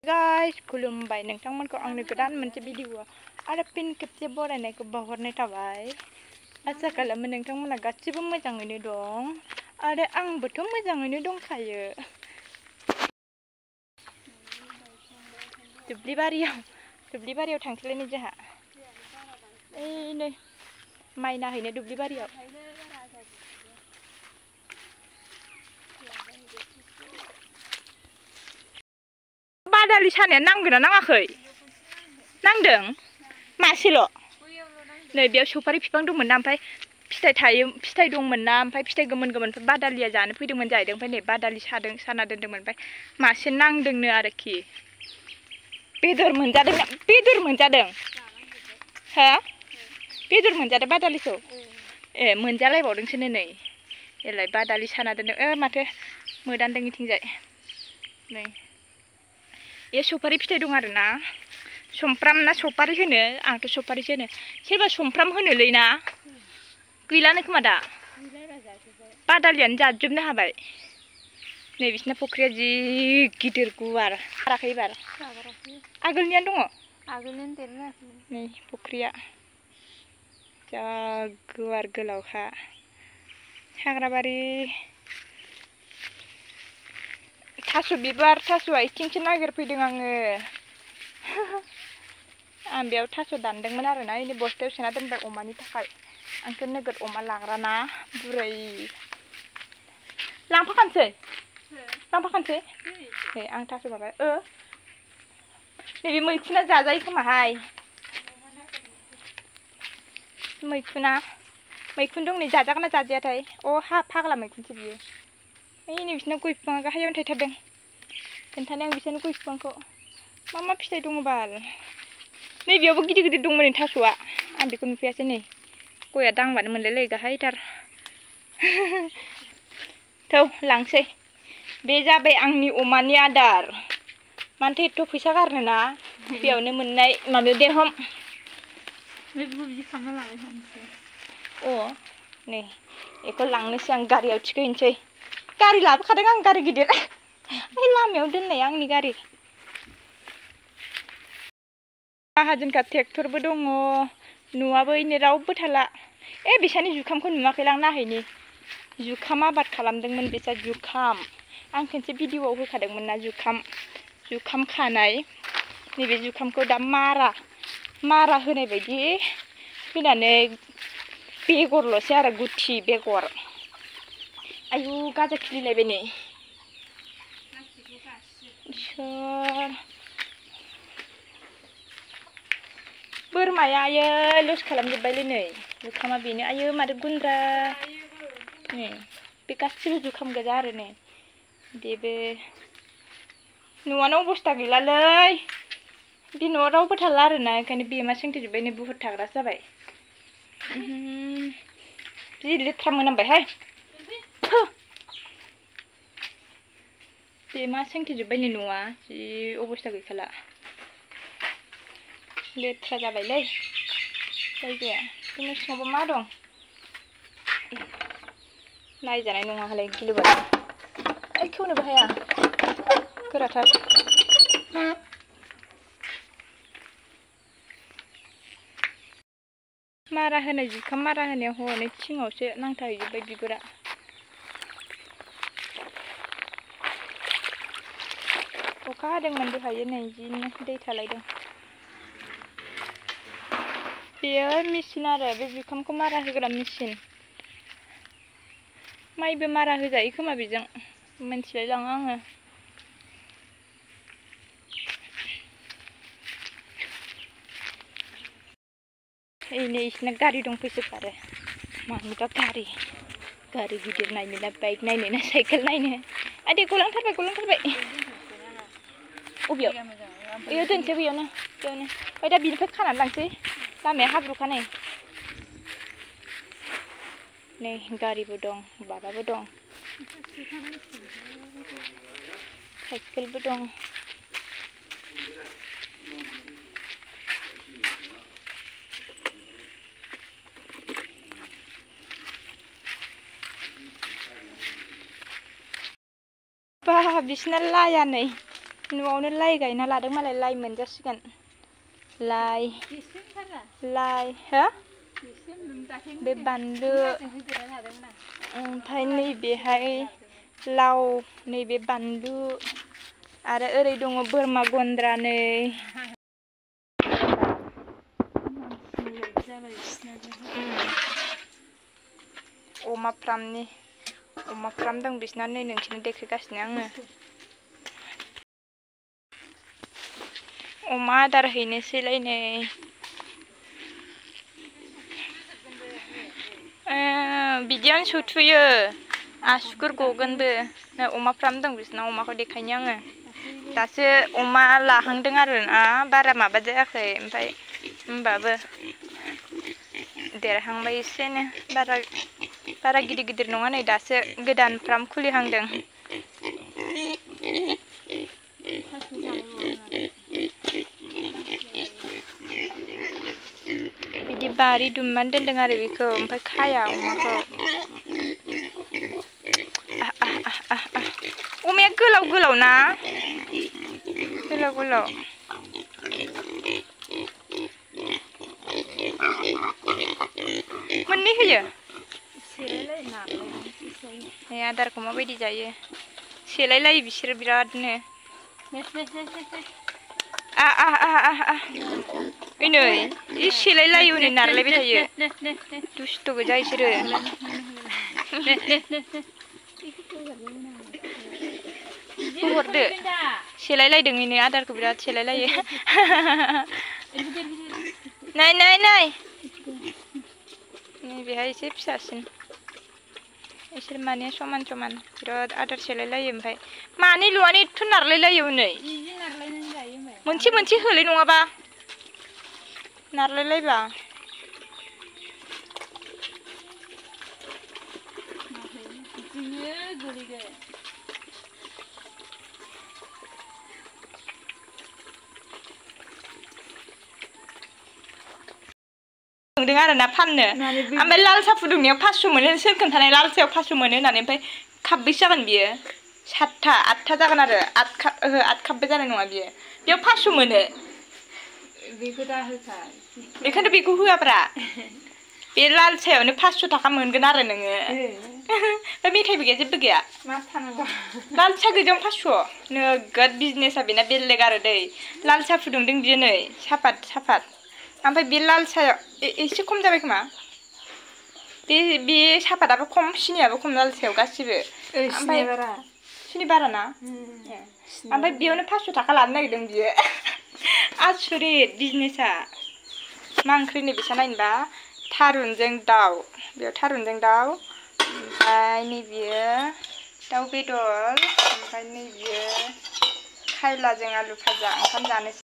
Guys, खुलुमबाय नोंथांमोनखौ आंनि गोदान मोनसे भिडिअ आरो फिन खेबसे बरायनायखौ बावहरनाय थाबाय। आसा खालामो नोंथांमोना गासिबो मोजाङैनो दं आरो आंबोथ' मोजाङैनो दंखायो। दुब्लिबारियाव थांसैलायनो जोंहा। ओइ नै माइ नाहैनो दुब्लिबारियाव। बादालि सानाया नांगोन ना नाङाखै? नांदों मासेल'। नै बेयाव सफारि बिफां दंमोन ना, ओमफ्राय फिथाइ दंमोन ना, ओमफ्राय फिथाइ गोमोन बादालिया जानो फैदोंमोन जाहैदों। ओमफ्राय नै बादालि साना दोन्दोंमोन, ओमफ्राय मासे नांदोंनो आरोखि। बेदर मोनजादों हो? बेदर मोनजादों बादालिखौ? ए मोनजालायबावदोंसोनो नै। एलाय बादालि साना दोन्दों। माथो मोदानदों इथिंजाय। नै बे सफारि फिथाइ दं आरो ना। सुमफ्राम ना सफारि होनो? आंथ' सफारिसो होनो। सोरबा सुमफ्राम होनोलै ना? गैलानो खोमा दा। बादालियानो जाजोबनो हाबाय। नै बिसिना फख्रिया जि गिदिर गुवार। खाराखै एबार? आगोलनियानो दङ? आगोलनियानो देरनो। नै फख्रिया जा गुवार गोलावखा। हाग्राबारि थास' बिबार, थास' आथिंसो नागिरफैदों आङो। आं बेयाव थास' दानदोंमोन आरोना, इनि बस्थायाव सोना दोनबाय अमानि थाखाय। आंथ' नोगोद अमा लाग्राना बुरै। लांफाखानोसै? ए आं थास' माबा नैबे मैखुना जाजायो खोमाहाय। मैखुन दं नै, जाजागोन ना जाजायाथाय? फाग्ला मैखुनसो बियो। ओइ नै बिसिना गय बिफाङा गाहायावनो थायथारदों। खोन्थानो आं बिसोरनो गय बिफांखौ। मा फिथाइ दङ बाल? नै बेयावबो गिदिर गिदिर दंमोन थास'आ। आं बेखौ नुफैयासै नै। गया दांबानो मोनलायलायो गाहायथार। थौ लांसै। बे जाबाय आंनि अमानि आदार। मानोथो एथ' फैसा गारनो ना? बेयावनो मोननाय माबायाव देरहम। नै बेखौ लांनोसै आं, गारियाव थिखोहैनोसै। गारि लाबोखादों आं, गारि गिदिर। ओइ लामायाव दोननाय आंनि गारि। माहाजोनखा ट्रेक्टरबो दङ। न'आबो इनै रावबो थाला। बिसानि जुखामखौ नुवाखैलां, नाहैनि। जुखाम आबाद खालामदोंमोन बिसा, जुखाम। आं खनसे भिडिअआव होखादोंमोन ना जुखाम खानाय। नैबे जुखामखौ दा मारा होनाय बायदि होनानै बेगरल'सै आरो, गुथि बेगर। आयु गाजा खिलिलायबाय नै। इसोर बोरमाया आयै लस खालामजोब्बायलै नै। जुखामा बेनो। आयै माथो गुन्द्रा। नै बे गासिबो जुखाम गोजा आरो नै। बेबो न'आनो अबस्था गैलालै। बे न'आव रावबो थाला आरोना, ओंखायनो बेमा सोंथेजोब्बाय। नै बुहुद थाग्रासो जाबाय। जि लेथ्रा मोनामबायहाय। बेमा सोंथेजोब्बाय नै न'आ, जि अबस्था गैखाला। लेथ्रा जाबायलै जायगाया। बे न' सिङावबा मा दं? नायजानाय नङाहाय गिलुबालु। खेवनोबो हाया, गोराथार। मारा होनाय जुखाम मारा होनायाव हनै थिङावसो नांथाहैजोब्बाय बिगुरा। अखा हादोंमोन दहायो, नै जिनो दै थालायदों। बेयो मेचिन आरो, बे जुखामखौ मारा होग्रा मेचिन। माइबो मारा होजायो खोमा बेजों, मिन्थिलायलाङा आङो। नै इसना गारि दंफैसोगारो। मानिबा गारि गिदिर नायनो ना बाइक नायनो ना साइकेल नायनो। आदै गलांथारबाय। अबेयाव? बैयाव दोनसै, बैयावनो। ओमफ्राय दा बिनिफ्राय खानानै लांसै। लामाया हाब्रुखा नै। नै गारिबो दं, माबाबो दं। साइकेलबो दं। बिसिना लाया नै न'आवनो लाइ गायना लादों मालाय लाइ मोनजासिगोन लाइ हो बे बानलु ओमफ्राय नैबेहाय लाव नैबे बानलु आरो ओरै दङ बोरमा गन्द्रा नै अमा फार्म दं बिसिना नै नोंसोरनो देखायगासिनो आङो अमा आदार हैनोसैलाय नै बिदियानो सौथुयो आसुगुर गगोनबो नै अमा फार्म दं बिसिना अमाखौ देखायनो आङो दासो अमा लाहांदों आरोना बारा माबा जायाखै ओमफ्राय होमबाबो देरहांबाय एसेनो बारा गिदिर नङा नै दासो गोदान फार्म खुलिहांदों बिदि बारि दुमनानै दोनदों आरो बेखौ ओमफ्राय खाया अमाखौ अमाया गोलाव ना गोलाव मोननै होयो आदारखौ माबायदि जायो सेलायलायो बिसोरो बिरादनो नै सेलायलायो हनै नारलायबाय थायो दुस्थ' गोजा बिसोरो हरदो सेलायलायदों नै आदारखौ बिराद सेलायलायो नै बेहाय एसे फिसासिन इसोर माने समान बिराद आदार सेलायलायो ओमफ्राय मानैल'आनो एथ' नारलायलायो हनै मोनसे होलै नङाबा नारलायलायबा आरोना फाननो ओमफ्राय लाल साहा फुदुंनायाव 500 मोनो सोर खोन्थानाय लाल साहायाव 500 मोनो होननानै ओमफ्राय खाब्बैसो जागोन बियो 7 जागोन आरो 8 खापबो जानाय नङा बियो बेयाव 500 मोनो बेखौ दा होखा बेखायनो बेखौ होआब्रा बे लाल साहायावनो 500 थाखा मोनगोन आरो नोङो बे मेथाइबो गैया जेबो गैया मा थानांगौ लाल साहा गोजायाव 500 नोगोद बिजनेसा बेना बेलेग आरो दै लाल साहा फुदुंदों बियो नै सापात ओमफ्राय बे लाल साहायाव एसे खम जाबाय खोमा बे सापाताबो खम सिनियाबो खम लाल साहायाव गासिबो ओमफ्राय सिनि बारा ना ओमफ्राय बेयावनो 500 थाखा लानो नागिरदों बियो आसुरित बिजनेसा मा ओंख्रि नै बिसा नायनोबा थारुनजों दाउ बेयाव थारुनजों दाउ ओमफ्राय नैबेयो दाउ बेदर ओमफ्राय नैबेयो खायलाजों आलु भाजा ओंखाम जानोसै